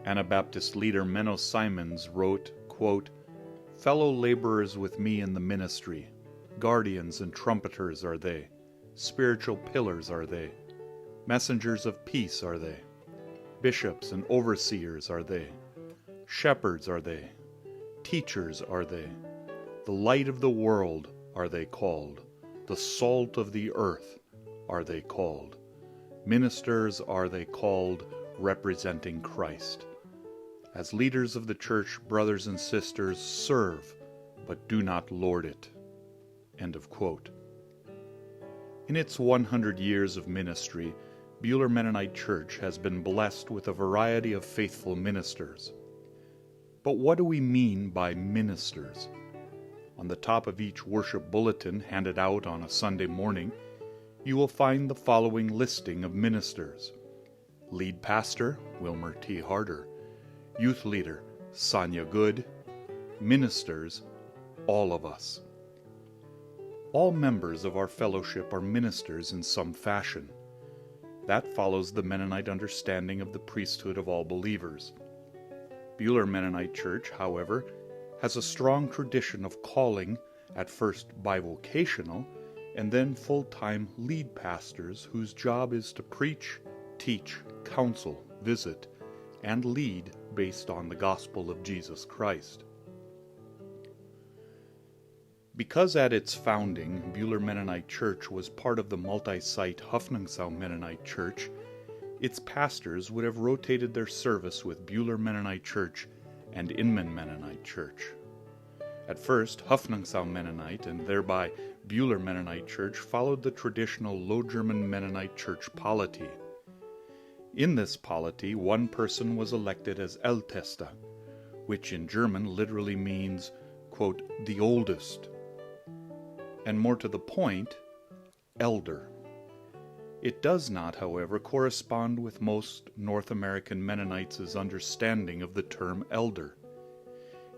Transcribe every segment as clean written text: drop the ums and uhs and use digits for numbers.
Anabaptist leader Menno Simons wrote, quote, "Fellow laborers with me in the ministry, guardians and trumpeters are they, spiritual pillars are they, messengers of peace are they, bishops and overseers are they, shepherds are they, teachers are they, the light of the world are they called, the salt of the earth are they called, ministers are they called, representing Christ. As leaders of the church, brothers and sisters, serve, but do not lord it." End of quote. In its 100 years of ministry, Buhler Mennonite Church has been blessed with a variety of faithful ministers. But what do we mean by ministers? On the top of each worship bulletin handed out on a Sunday morning, you will find the following listing of ministers. Lead pastor, Wilmer T. Harder. Youth leader, Sonia Good. Ministers, all of us. All members of our fellowship are ministers in some fashion. That follows the Mennonite understanding of the priesthood of all believers. Buhler Mennonite Church, however, has a strong tradition of calling, at first bivocational, and then full-time lead pastors whose job is to preach, teach, counsel, visit, and lead based on the gospel of Jesus Christ. Because at its founding, Buhler Mennonite Church was part of the multi-site Hoffnungsau Mennonite Church, its pastors would have rotated their service with Buhler Mennonite Church and Inman Mennonite Church. At first, Hoffnungsau Mennonite and thereby Buhler Mennonite Church followed the traditional Low German Mennonite Church polity. In this polity, one person was elected as Ältester, which in German literally means, quote, the oldest, and more to the point, elder. It does not, however, correspond with most North American Mennonites' understanding of the term elder.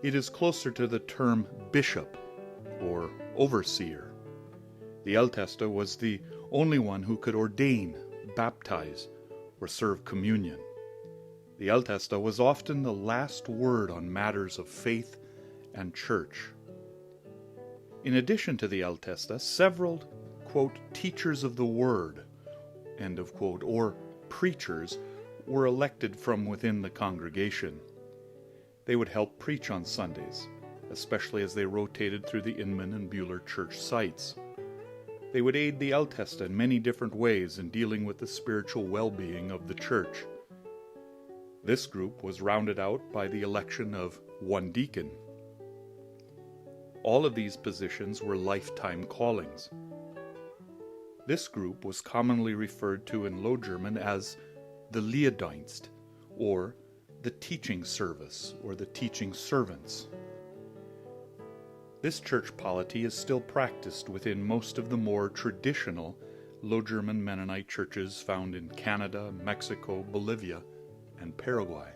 It is closer to the term bishop or overseer. The Ältester was the only one who could ordain, baptize, or serve communion. The Ältester was often the last word on matters of faith and church. In addition to the Ältester, several, quote, teachers of the word, end of quote, or preachers were elected from within the congregation. They would help preach on Sundays, especially as they rotated through the Inman and Buhler church sites. They would aid the Ältester in many different ways in dealing with the spiritual well-being of the church. This group was rounded out by the election of one deacon. All of these positions were lifetime callings. This group was commonly referred to in Low German as the Lehrdienst, or the teaching service, or the teaching servants. This church polity is still practiced within most of the more traditional Low German Mennonite churches found in Canada, Mexico, Bolivia, and Paraguay.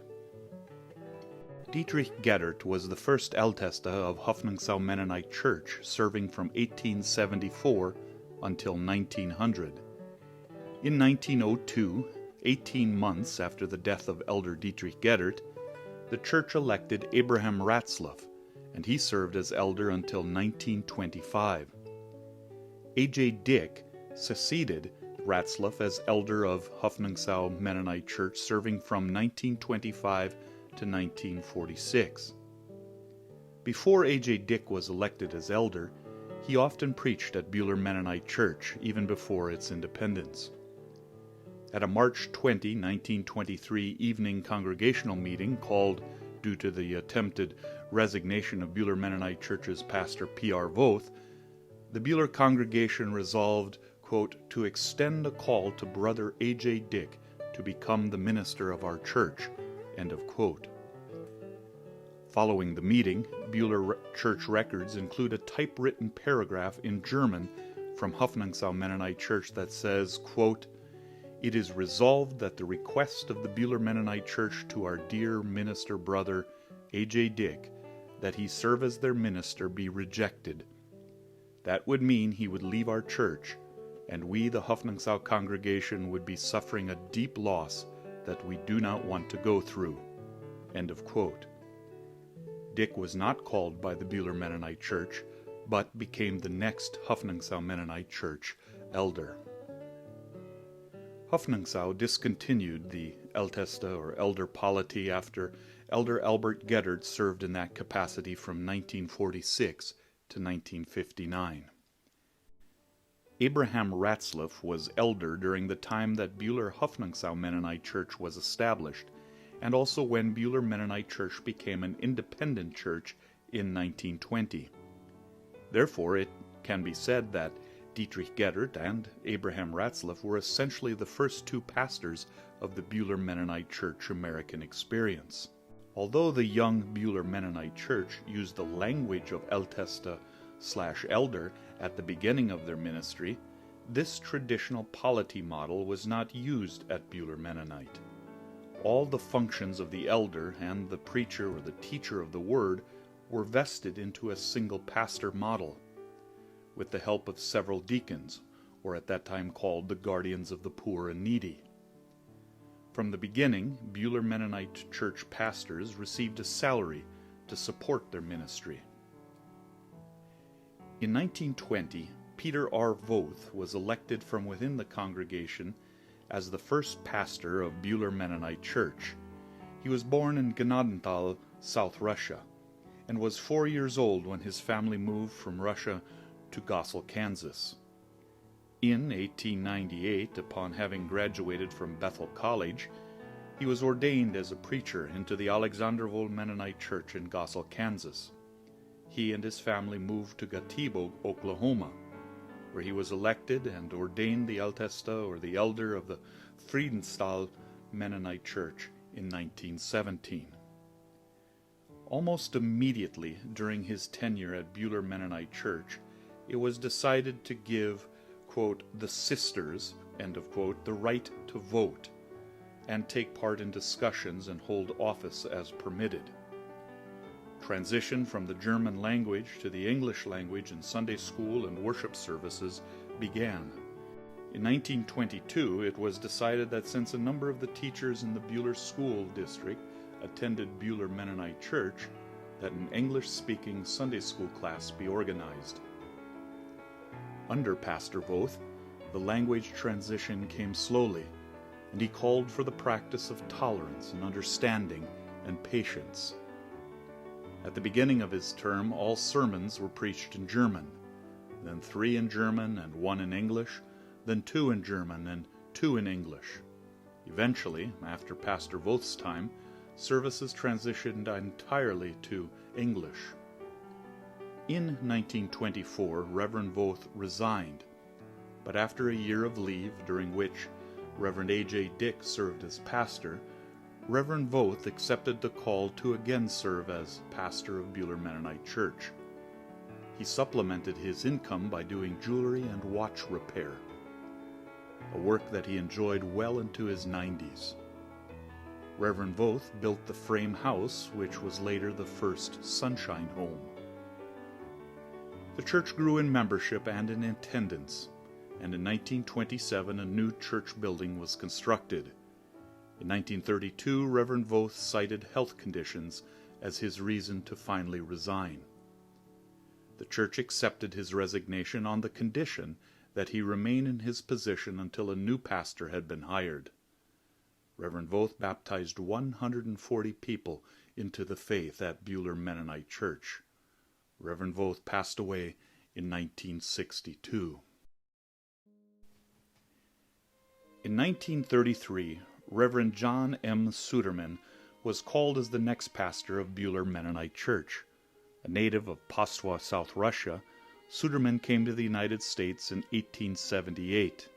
Dietrich Geddert was the first Ältester of Hoffnungsau Mennonite Church, serving from 1874 until 1900. In 1902, 18 months after the death of Elder Dietrich Geddert, the church elected Abraham Ratzlaff, and he served as elder until 1925. A.J. Dick succeeded Ratzlaff as elder of Hoffnungsau Mennonite Church, serving from 1925 to 1946. Before A.J. Dick was elected as elder, he often preached at Buhler Mennonite Church, even before its independence. At a March 20, 1923 evening congregational meeting called due to the attempted resignation of Buhler Mennonite Church's pastor P.R. Voth, the Buhler congregation resolved, quote, to extend a call to Brother A.J. Dick to become the minister of our church, end of quote. Following the meeting, Buhler church records include a typewritten paragraph in German from Hoffnungsau Mennonite Church that says, quote, "It is resolved that the request of the Buhler Mennonite Church to our dear minister brother A.J. Dick, that he serve as their minister, be rejected. That would mean he would leave our church, and we, the Hoffnungsau congregation, would be suffering a deep loss that we do not want to go through." End of quote. Dick was not called by the Buhler Mennonite Church, but became the next Hoffnungsau Mennonite Church elder. Hoffnungsau discontinued the Älteste or elder polity after Elder Albert Geddert served in that capacity from 1946 to 1959. Abraham Ratzlaff was elder during the time that Buhler Hoffnungsau Mennonite Church was established, and also when Buhler Mennonite Church became an independent church in 1920. Therefore, it can be said that Dietrich Geddert and Abraham Ratzlaff were essentially the first two pastors of the Buhler Mennonite Church American experience. Although the young Buhler Mennonite Church used the language of Älteste/elder at the beginning of their ministry, this traditional polity model was not used at Buhler Mennonite. All the functions of the elder and the preacher or the teacher of the word were vested into a single pastor model, with the help of several deacons, or at that time called the guardians of the poor and needy. From the beginning, Buhler Mennonite Church pastors received a salary to support their ministry. In 1920, Peter R. Voth was elected from within the congregation as the first pastor of Buhler Mennonite Church. He was born in Gnadenthal, South Russia, and was 4 years old when his family moved from Russia to Gossel, Kansas. In 1898, upon having graduated from Bethel College, he was ordained as a preacher into the Alexanderville Mennonite Church in Gossel, Kansas. He and his family moved to Gatibo, Oklahoma, where he was elected and ordained the Älteste or the elder of the Friedenthal Mennonite Church in 1917. Almost immediately during his tenure at Buhler Mennonite Church, it was decided to give, quote, the sisters, end of quote, the right to vote and take part in discussions and hold office as permitted. Transition from the German language to the English language in Sunday school and worship services began. In 1922, it was decided that since a number of the teachers in the Buhler School District attended Buhler Mennonite Church, that an English-speaking Sunday school class be organized. Under Pastor Voth, the language transition came slowly, and he called for the practice of tolerance and understanding and patience. At the beginning of his term, all sermons were preached in German, then 3 in German and 1 in English, then 2 in German and 2 in English. Eventually, after Pastor Voth's time, services transitioned entirely to English. In 1924, Reverend Voth resigned, but after a year of leave, during which Reverend A.J. Dick served as pastor, Reverend Voth accepted the call to again serve as pastor of Buhler Mennonite Church. He supplemented his income by doing jewelry and watch repair, a work that he enjoyed well into his 90s. Reverend Voth built the frame house, which was later the first Sunshine Home. The church grew in membership and in attendance, and in 1927 a new church building was constructed. In 1932, Reverend Voth cited health conditions as his reason to finally resign. The church accepted his resignation on the condition that he remain in his position until a new pastor had been hired. Reverend Voth baptized 140 people into the faith at Buhler Mennonite Church. Reverend Voth passed away in 1962. In 1933, Reverend John M. Suderman was called as the next pastor of Buhler Mennonite Church. A native of Pastwa, South Russia, Suderman came to the United States in 1878.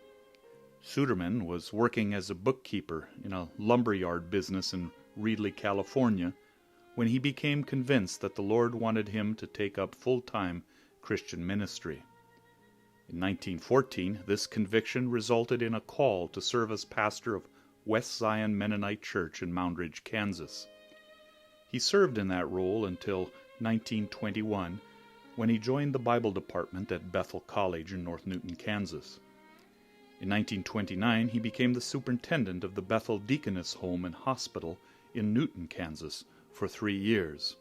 Suderman was working as a bookkeeper in a lumberyard business in Reedley, California, when he became convinced that the Lord wanted him to take up full-time Christian ministry. In 1914, this conviction resulted in a call to serve as pastor of West Zion Mennonite Church in Moundridge, Kansas. He served in that role until 1921, when he joined the Bible department at Bethel College in North Newton, Kansas. In 1929, he became the superintendent of the Bethel Deaconess Home and Hospital in Newton, Kansas, for 3 years.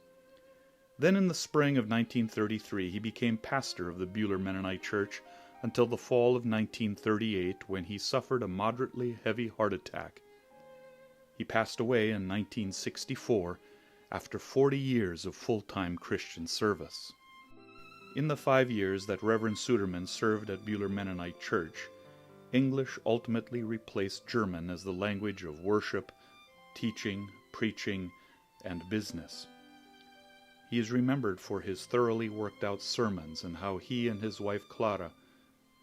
Then in the spring of 1933 he became pastor of the Buhler Mennonite Church until the fall of 1938, when he suffered a moderately heavy heart attack. He passed away in 1964 after 40 years of full-time Christian service. In the 5 years that Reverend Suderman served at Buhler Mennonite Church, English ultimately replaced German as the language of worship, teaching, preaching, and business. He is remembered for his thoroughly worked-out sermons and how he and his wife Clara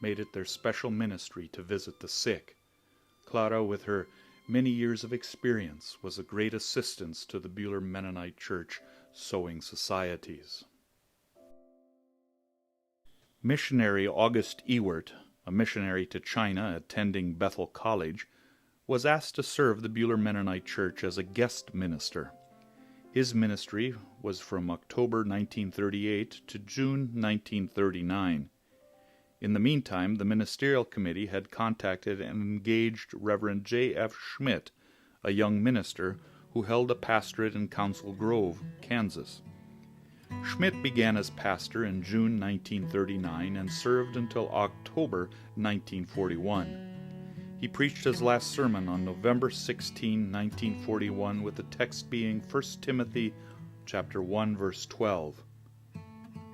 made it their special ministry to visit the sick. Clara, with her many years of experience, was a great assistance to the Buhler Mennonite Church sewing societies. Missionary August Ewart, a missionary to China attending Bethel College, was asked to serve the Buhler Mennonite Church as a guest minister. His ministry was from October 1938 to June 1939. In the meantime, the ministerial committee had contacted and engaged Reverend J.F. Schmidt, a young minister who held a pastorate in Council Grove, Kansas. Schmidt began as pastor in June 1939 and served until October 1941. He preached his last sermon on November 16, 1941, with the text being 1 Timothy chapter 1, verse 12.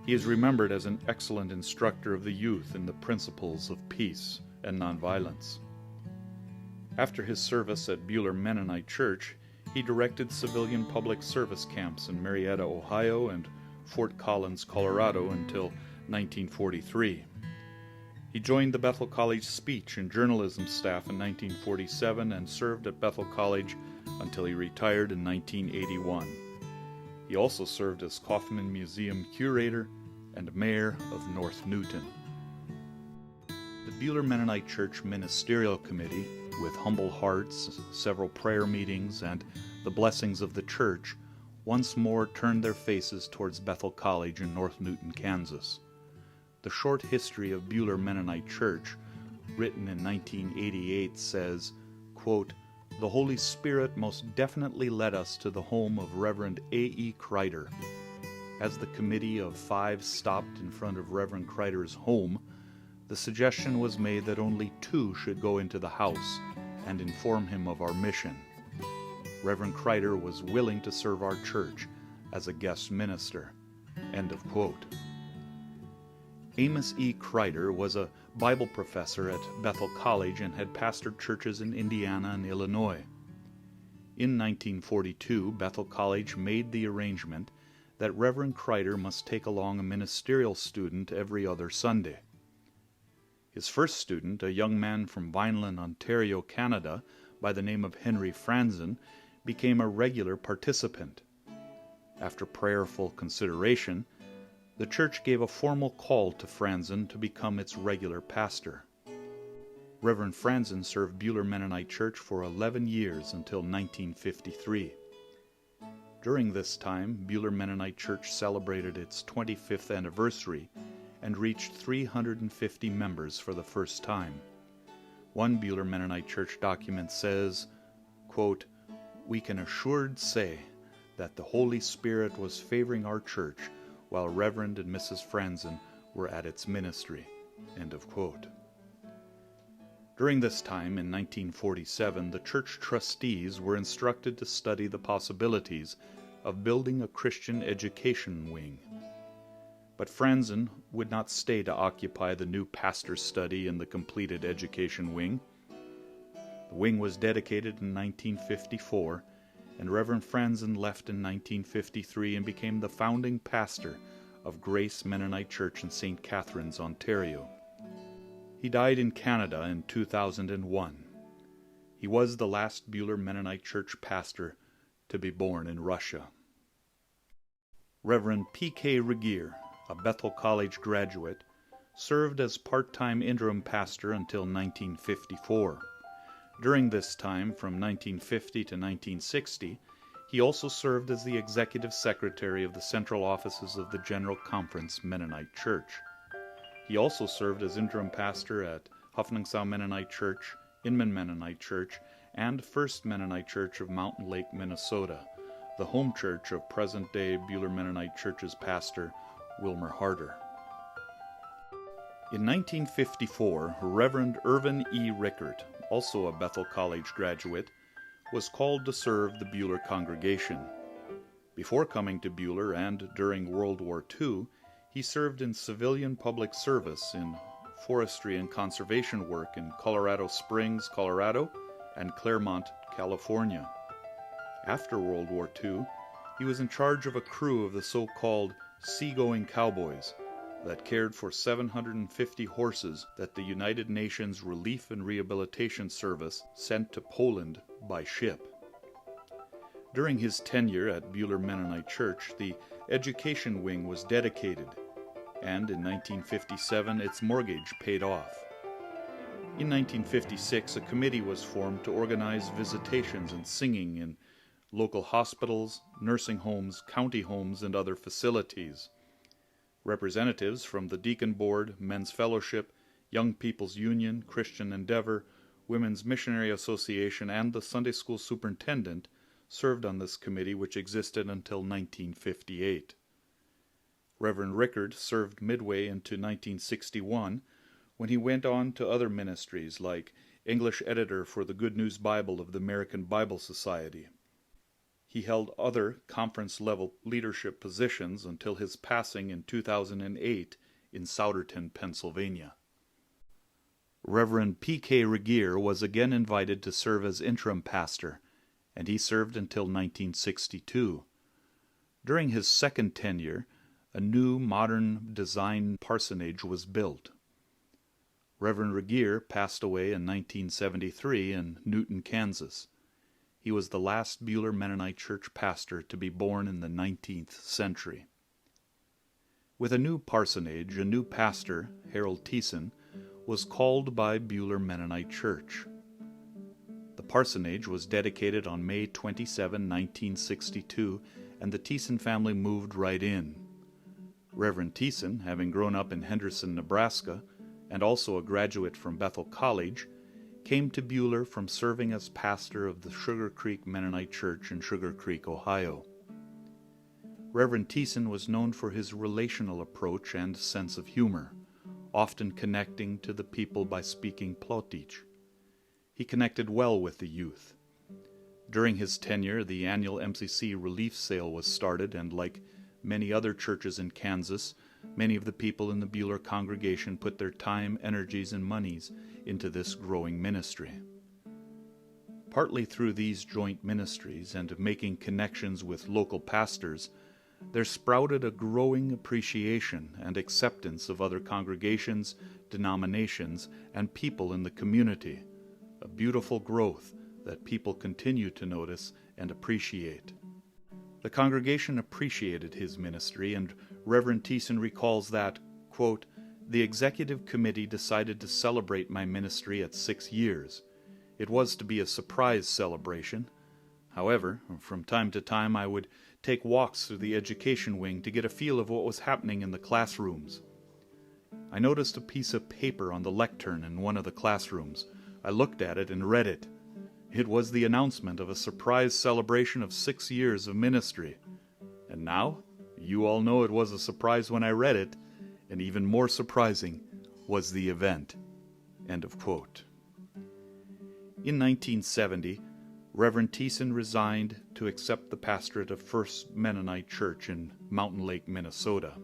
He is remembered as an excellent instructor of the youth in the principles of peace and nonviolence. After his service at Buhler Mennonite Church, he directed civilian public service camps in Marietta, Ohio, and Fort Collins, Colorado, until 1943. He joined the Bethel College speech and journalism staff in 1947 and served at Bethel College until he retired in 1981. He also served as Kaufman Museum curator and mayor of North Newton. The Buhler Mennonite Church Ministerial Committee, with humble hearts, several prayer meetings, and the blessings of the church, once more turned their faces towards Bethel College in North Newton, Kansas. The short history of Buhler Mennonite Church, written in 1988, says, quote, "The Holy Spirit most definitely led us to the home of Reverend A.E. Kreider. As the committee of 5 stopped in front of Reverend Kreider's home, the suggestion was made that only 2 should go into the house and inform him of our mission. Reverend Kreider was willing to serve our church as a guest minister." End of quote. Amos E. Kreider was a Bible professor at Bethel College and had pastored churches in Indiana and Illinois. In 1942, Bethel College made the arrangement that Reverend Kreider must take along a ministerial student every other Sunday. His first student, a young man from Vineland, Ontario, Canada, by the name of Henry Franzen, became a regular participant. After prayerful consideration, the church gave a formal call to Franzen to become its regular pastor. Reverend Franzen served Buhler Mennonite Church for 11 years until 1953. During this time, Buhler Mennonite Church celebrated its 25th anniversary and reached 350 members for the first time. One Buhler Mennonite Church document says, quote, "We can assured say that the Holy Spirit was favoring our church while Reverend and Mrs. Franzen were at its ministry." End of quote. During this time, in 1947, the church trustees were instructed to study the possibilities of building a Christian education wing. But Franzen would not stay to occupy the new pastor's study in the completed education wing. The wing was dedicated in 1954, and Reverend Franzen left in 1953 and became the founding pastor of Grace Mennonite Church in St. Catharines, Ontario. He died in Canada in 2001. He was the last Buhler Mennonite Church pastor to be born in Russia. Reverend P.K. Regier, a Bethel College graduate, served as part-time interim pastor until 1954. During this time, from 1950 to 1960, he also served as the executive secretary of the central offices of the General Conference Mennonite Church. He also served as interim pastor at Hoffnungsau Mennonite Church, Inman Mennonite Church, and First Mennonite Church of Mountain Lake, Minnesota, the home church of present-day Buhler Mennonite Church's pastor, Wilmer Harder. In 1954, Reverend Irvin E. Rickert, also a Bethel College graduate, was called to serve the Buhler congregation. Before coming to Buhler and during World War II, he served in civilian public service in forestry and conservation work in Colorado Springs, Colorado, and Claremont, California. After World War II, he was in charge of a crew of the so-called seagoing cowboys that cared for 750 horses that the United Nations Relief and Rehabilitation Service sent to Poland by ship. During his tenure at Buhler Mennonite Church, the education wing was dedicated, and in 1957 its mortgage paid off. In 1956, a committee was formed to organize visitations and singing in local hospitals, nursing homes, county homes, and other facilities. Representatives from the Deacon Board, Men's Fellowship, Young People's Union, Christian Endeavor, Women's Missionary Association, and the Sunday School Superintendent served on this committee, which existed until 1958. Reverend Rickert served midway into 1961, when he went on to other ministries like English editor for the Good News Bible of the American Bible Society. He held other conference-level leadership positions until his passing in 2008 in Souderton, Pennsylvania. Reverend P.K. Regier was again invited to serve as interim pastor, and he served until 1962. During his second tenure, a new modern design parsonage was built. Reverend Regier passed away in 1973 in Newton, Kansas. He was the last Buhler Mennonite Church pastor to be born in the 19th century. With a new parsonage, a new pastor, Harold Thiessen, was called by Buhler Mennonite Church. The parsonage was dedicated on May 27, 1962, and the Thiessen family moved right in. Reverend Thiessen, having grown up in Henderson, Nebraska, and also a graduate from Bethel College, came to Buhler from serving as pastor of the Sugar Creek Mennonite Church in Sugar Creek, Ohio. Reverend Thiessen was known for his relational approach and sense of humor, often connecting to the people by speaking Plautdietsch. He connected well with the youth. During his tenure, the annual MCC relief sale was started, and like many other churches in Kansas, many of the people in the Buhler congregation put their time, energies, and monies into this growing ministry. Partly through these joint ministries and making connections with local pastors, there sprouted a growing appreciation and acceptance of other congregations, denominations, and people in the community, a beautiful growth that people continue to notice and appreciate. The congregation appreciated his ministry, and Reverend Thiessen recalls that, quote, "The executive committee decided to celebrate my ministry at 6 years. It was to be a surprise celebration. However, from time to time I would take walks through the education wing to get a feel of what was happening in the classrooms. I noticed a piece of paper on the lectern in one of the classrooms. I looked at it and read it. It was the announcement of a surprise celebration of 6 years of ministry. And now, you all know it was a surprise when I read it, and even more surprising was the event." End of quote. In 1970, Reverend Thiessen resigned to accept the pastorate of First Mennonite Church in Mountain Lake, Minnesota,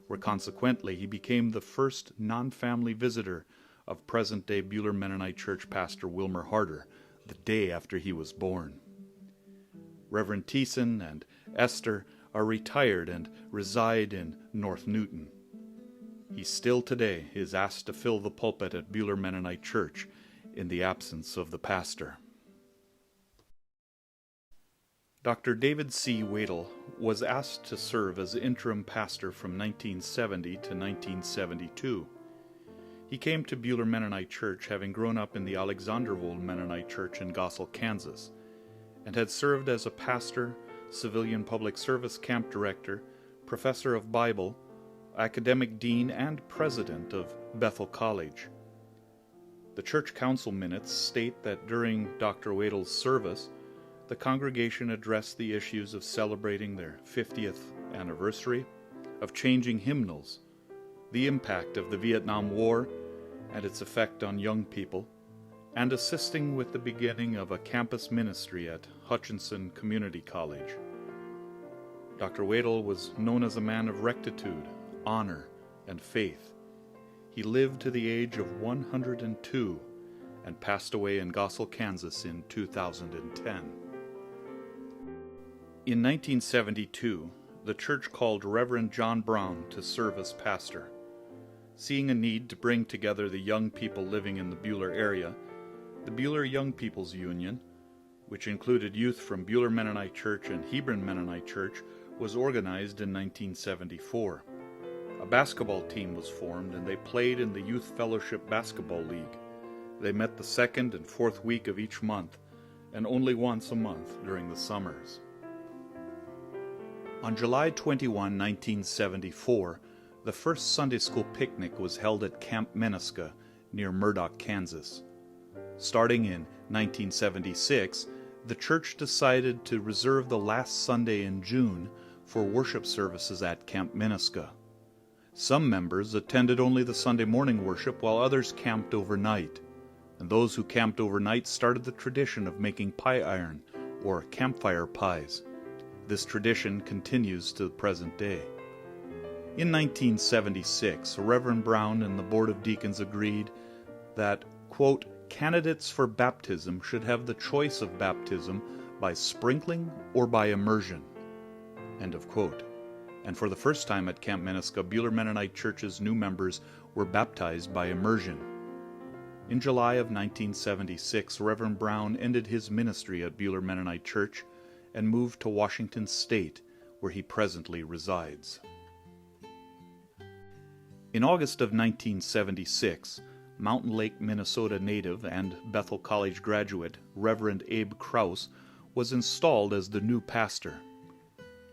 where consequently he became the first non-family visitor of present-day Buhler Mennonite Church pastor Wilmer Harder, the day after he was born. Reverend Thiessen and Esther are retired and reside in North Newton. He still today is asked to fill the pulpit at Buhler Mennonite Church in the absence of the pastor. Dr. David C. Wadle was asked to serve as interim pastor from 1970 to 1972. He came to Buhler Mennonite Church having grown up in the Alexanderwold Mennonite Church in Gossel, Kansas, and had served as a pastor, civilian public service camp director, professor of Bible, academic dean, and president of Bethel College. The church council minutes state that during Dr. Wadel's service, the congregation addressed the issues of celebrating their 50th anniversary, of changing hymnals, the impact of the Vietnam War and its effect on young people, and assisting with the beginning of a campus ministry at Hutchinson Community College. Dr. Wadel was known as a man of rectitude, honor, and faith. He lived to the age of 102 and passed away in Gossel, Kansas in 2010. In 1972, the church called Reverend John Brown to serve as pastor. Seeing a need to bring together the young people living in the Buhler area, the Buhler Young People's Union, which included youth from Buhler Mennonite Church and Hebron Mennonite Church, was organized in 1974. A basketball team was formed and they played in the Youth Fellowship Basketball League. They met the second and fourth week of each month and only once a month during the summers. On July 21, 1974, the first Sunday school picnic was held at Camp Menasca near Murdock, Kansas. Starting in 1976, the church decided to reserve the last Sunday in June for worship services at Camp Menasca. Some members attended only the Sunday morning worship while others camped overnight, and those who camped overnight started the tradition of making pie iron or campfire pies. This tradition continues to the present day. In 1976, Reverend Brown and the Board of Deacons agreed that, quote, candidates for baptism should have the choice of baptism by sprinkling or by immersion, end of quote. And for the first time at Camp Menasca, Buhler Mennonite Church's new members were baptized by immersion. In July of 1976, Reverend Brown ended his ministry at Buhler Mennonite Church and moved to Washington State, where he presently resides. In August of 1976, Mountain Lake, Minnesota native and Bethel College graduate Reverend Abe Krause was installed as the new pastor.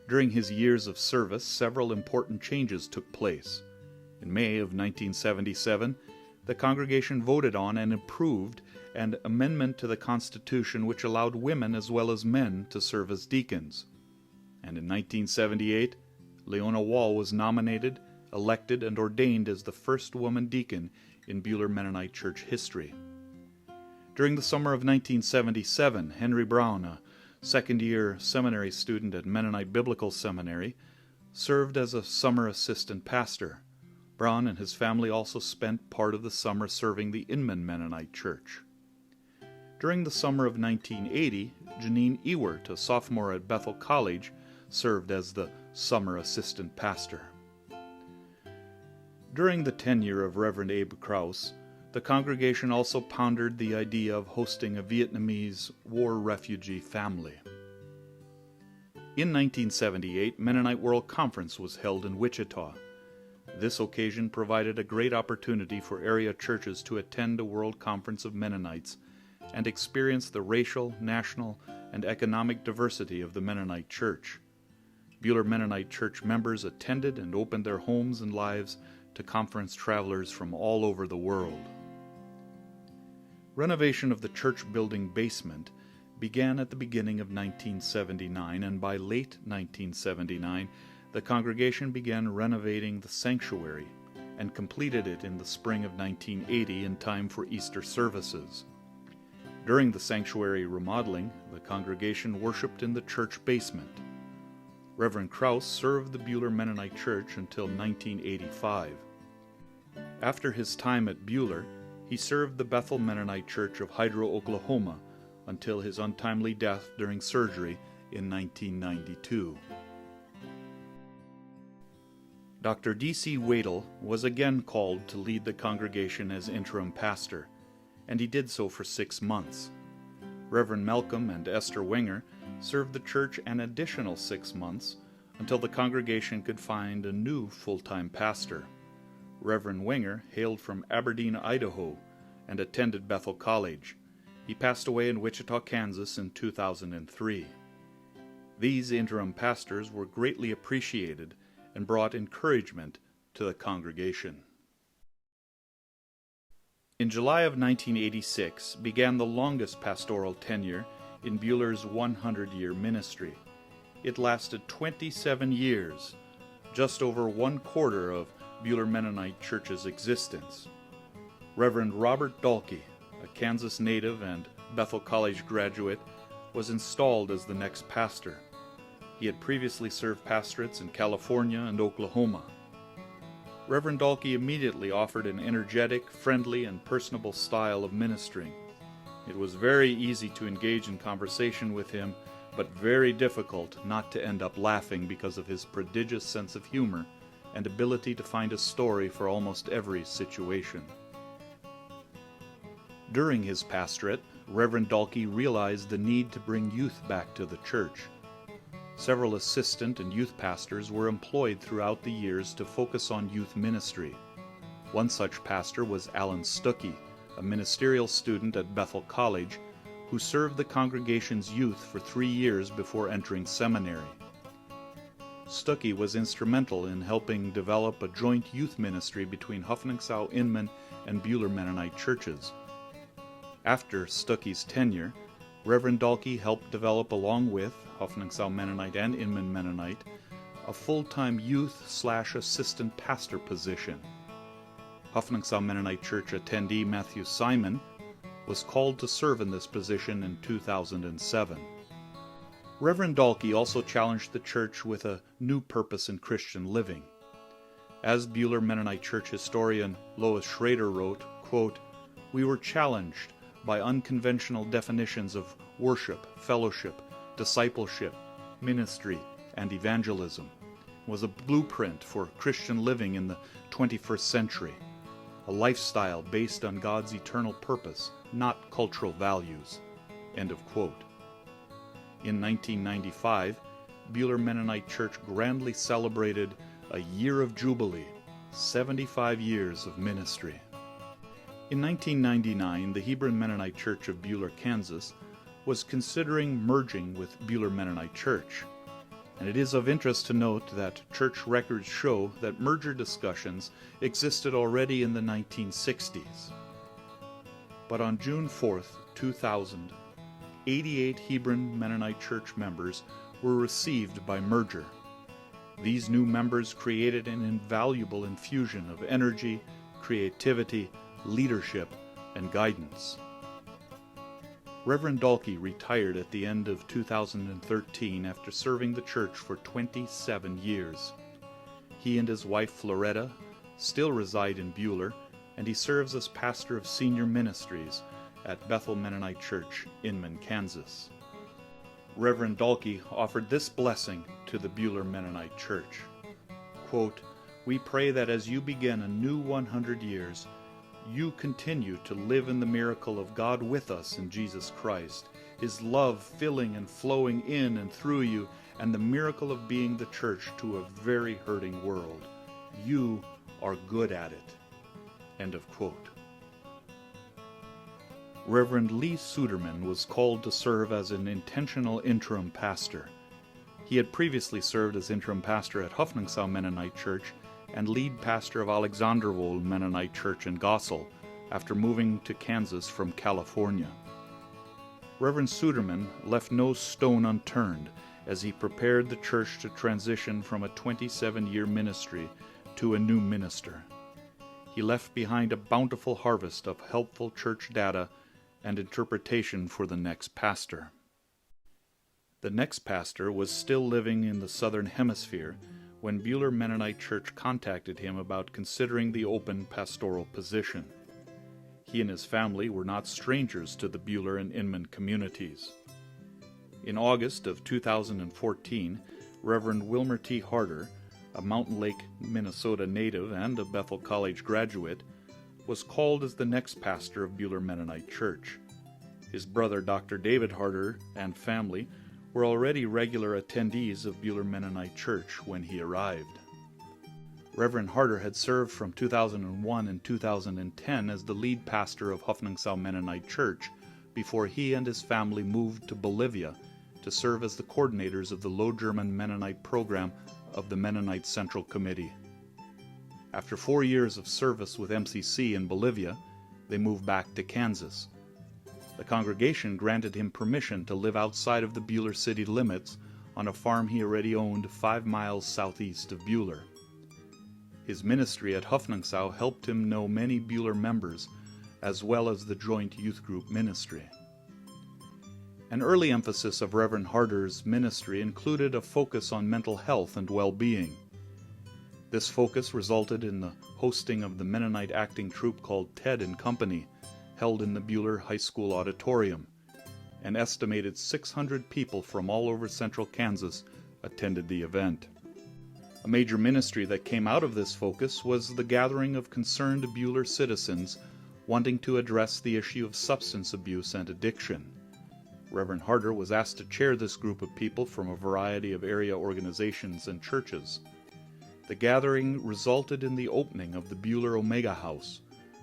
During his years of service, several important changes took place. In May of 1977, the congregation voted on and approved an amendment to the Constitution which allowed women as well as men to serve as deacons. And in 1978, Leona Wall was nominated, elected, and ordained as the first woman deacon in Buhler Mennonite Church history. During the summer of 1977, Henry Brown, a second-year seminary student at Mennonite Biblical Seminary, served as a summer assistant pastor. Brown and his family also spent part of the summer serving the Inman Mennonite Church. During the summer of 1980, Janine Ewert, a sophomore at Bethel College, served as the summer assistant pastor. During the tenure of Reverend Abe Krause, the congregation also pondered the idea of hosting a Vietnamese war refugee family. In 1978, Mennonite World Conference was held in Wichita. This occasion provided a great opportunity for area churches to attend a World Conference of Mennonites and experience the racial, national, and economic diversity of the Mennonite Church. Buhler Mennonite Church members attended and opened their homes and lives to conference travelers from all over the world. Renovation of the church building basement began at the beginning of 1979, and by late 1979, the congregation began renovating the sanctuary and completed it in the spring of 1980 in time for Easter services. During the sanctuary remodeling, the congregation worshiped in the church basement. Reverend Krause served the Buhler Mennonite Church until 1985. After his time at Buhler, he served the Bethel Mennonite Church of Hydro, Oklahoma, until his untimely death during surgery in 1992. Dr. D.C. Wadel was again called to lead the congregation as interim pastor, and he did so for 6 months. Reverend Malcolm and Esther Wenger served the church an additional 6 months until the congregation could find a new full-time pastor. Reverend Wenger hailed from Aberdeen, Idaho, and attended Bethel College. He passed away in Wichita, Kansas in 2003. These interim pastors were greatly appreciated and brought encouragement to the congregation. In July of 1986 began the longest pastoral tenure in Buhler's 100-year ministry. It lasted 27 years, just over 1/4 of Buhler Mennonite Church's existence. Reverend Robert Dalkey, a Kansas native and Bethel College graduate, was installed as the next pastor. He had previously served pastorates in California and Oklahoma. Reverend Dalkey immediately offered an energetic, friendly, and personable style of ministering. It was very easy to engage in conversation with him, but very difficult not to end up laughing because of his prodigious sense of humor and ability to find a story for almost every situation. During his pastorate, Reverend Dalkey realized the need to bring youth back to the church. Several assistant and youth pastors were employed throughout the years to focus on youth ministry. One such pastor was Alan Stuckey, a ministerial student at Bethel College, who served the congregation's youth for 3 years before entering seminary. Stuckey was instrumental in helping develop a joint youth ministry between Hoffnungsau-Inman and Buhler Mennonite churches. After Stuckey's tenure, Reverend Dalkey helped develop, along with Hoffnungsau Mennonite and Inman Mennonite, a full-time youth/assistant pastor position. Hoffnungsau Mennonite Church attendee Matthew Simon was called to serve in this position in 2007. Reverend Dalkey also challenged the church with a new purpose in Christian living. As Buhler Mennonite Church historian Lois Schrader wrote, quote, "We were challenged by unconventional definitions of worship, fellowship, discipleship, ministry, and evangelism. It was a blueprint for Christian living in the 21st century, a lifestyle based on God's eternal purpose, not cultural values." End of quote. In 1995, Buhler Mennonite Church grandly celebrated a year of jubilee, 75 years of ministry. In 1999, the Hebron Mennonite Church of Buhler, Kansas, was considering merging with Buhler Mennonite Church, and it is of interest to note that church records show that merger discussions existed already in the 1960s. But on June 4, 2000, 88 Hebron Mennonite Church members were received by merger. These new members created an invaluable infusion of energy, creativity, leadership, and guidance. Reverend Dalkey retired at the end of 2013 after serving the church for 27 years. He and his wife Floretta still reside in Buhler, and he serves as pastor of senior ministries at Bethel Mennonite Church, Inman, Kansas. Reverend Dalkey offered this blessing to the Buhler Mennonite Church. Quote, "We pray that as you begin a new 100 years, you continue to live in the miracle of God with us in Jesus Christ, His love filling and flowing in and through you, and the miracle of being the church to a very hurting world. You are good at it." End of quote. Reverend Lee Suderman was called to serve as an intentional interim pastor. He had previously served as interim pastor at Hoffnungsau Mennonite Church and lead pastor of Alexanderwohl Mennonite Church in Gossel after moving to Kansas from California. Reverend Suderman left no stone unturned as he prepared the church to transition from a 27-year ministry to a new minister. He left behind a bountiful harvest of helpful church data and interpretation for the next pastor. The next pastor was still living in the Southern Hemisphere when Buhler Mennonite Church contacted him about considering the open pastoral position. He and his family were not strangers to the Buhler and Inman communities. In August of 2014, Reverend Wilmer T. Harder, a Mountain Lake, Minnesota native and a Bethel College graduate, was called as the next pastor of Buhler Mennonite Church. His brother, Dr. David Harder, and family were already regular attendees of Buhler Mennonite Church when he arrived. Reverend Harder had served from 2001 and 2010 as the lead pastor of Hoffnungsau Mennonite Church before he and his family moved to Bolivia to serve as the coordinators of the Low German Mennonite program of the Mennonite Central Committee. After 4 years of service with MCC in Bolivia, they moved back to Kansas. The congregation granted him permission to live outside of the Buhler city limits on a farm he already owned 5 miles southeast of Buhler. His ministry at Hoffnungsau helped him know many Buhler members, as well as the joint youth group ministry. An early emphasis of Reverend Harder's ministry included a focus on mental health and well-being. This focus resulted in the hosting of the Mennonite acting troupe called Ted and Company, held in the Buhler High School auditorium. An estimated 600 people from all over central Kansas attended the event. A major ministry that came out of this focus was the gathering of concerned Buhler citizens wanting to address the issue of substance abuse and addiction. Reverend Harder was asked to chair this group of people from a variety of area organizations and churches. The gathering resulted in the opening of the Buhler Omega House,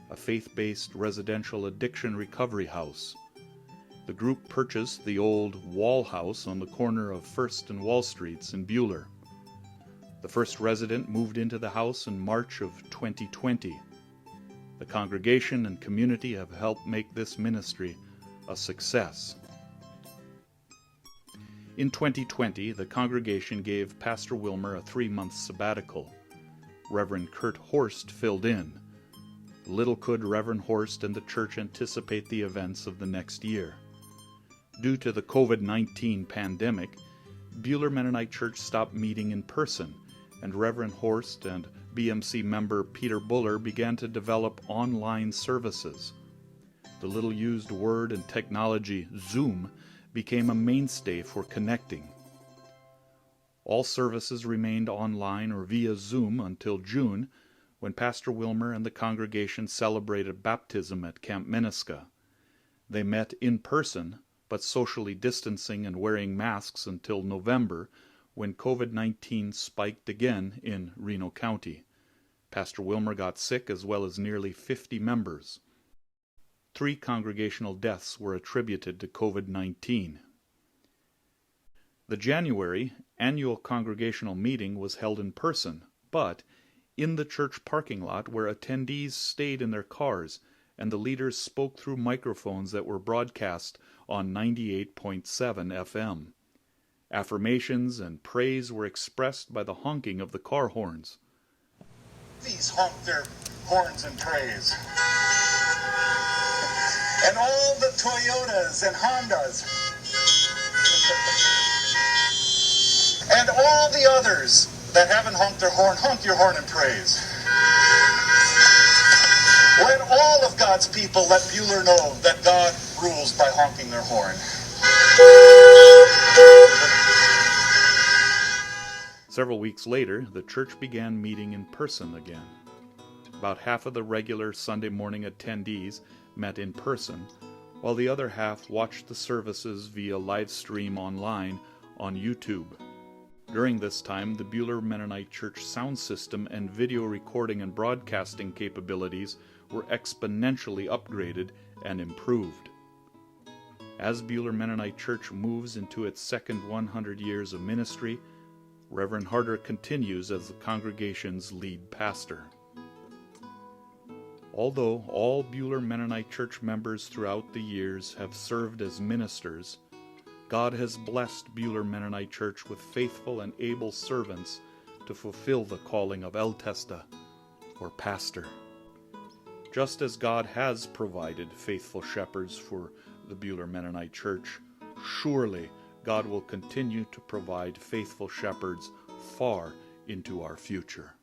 a faith-based residential addiction recovery house. The group purchased the old Wall House on the corner of First and Wall Streets in Buhler. The first resident moved into the house in March of 2020. The congregation and community have helped make this ministry a success. In 2020, the congregation gave Pastor Wilmer a 3-month sabbatical. Reverend Kurt Horst filled in. Little could Reverend Horst and the church anticipate the events of the next year. Due to the COVID-19 pandemic, Buhler Mennonite Church stopped meeting in person, and Reverend Horst and BMC member Peter Buhler began to develop online services. The little-used word and technology Zoom became a mainstay for connecting. All services remained online or via Zoom until June, when Pastor Wilmer and the congregation celebrated baptism at Camp Menasca. They met in person, but socially distancing and wearing masks until November, when COVID-19 spiked again in Reno County. Pastor Wilmer got sick, as well as nearly 50 members. 3 congregational deaths were attributed to COVID-19. The January annual congregational meeting was held in person, but in the church parking lot where attendees stayed in their cars, and the leaders spoke through microphones that were broadcast on 98.7 FM. Affirmations and praise were expressed by the honking of the car horns. These honk their horns in praise. And all the Toyotas and Hondas. And all the others that haven't honked their horn, honk your horn in praise. Let all of God's people let Buhler know that God rules by honking their horn. Several weeks later, the church began meeting in person again. About half of the regular Sunday morning attendees met in person, while the other half watched the services via live stream online on YouTube. During this time, the Buhler Mennonite Church sound system and video recording and broadcasting capabilities were exponentially upgraded and improved. As Buhler Mennonite Church moves into its second 100 years of ministry, Reverend Harder continues as the congregation's lead pastor. Although all Buhler Mennonite Church members throughout the years have served as ministers, God has blessed Buhler Mennonite Church with faithful and able servants to fulfill the calling of Älteste, or pastor. Just as God has provided faithful shepherds for the Buhler Mennonite Church, surely God will continue to provide faithful shepherds far into our future.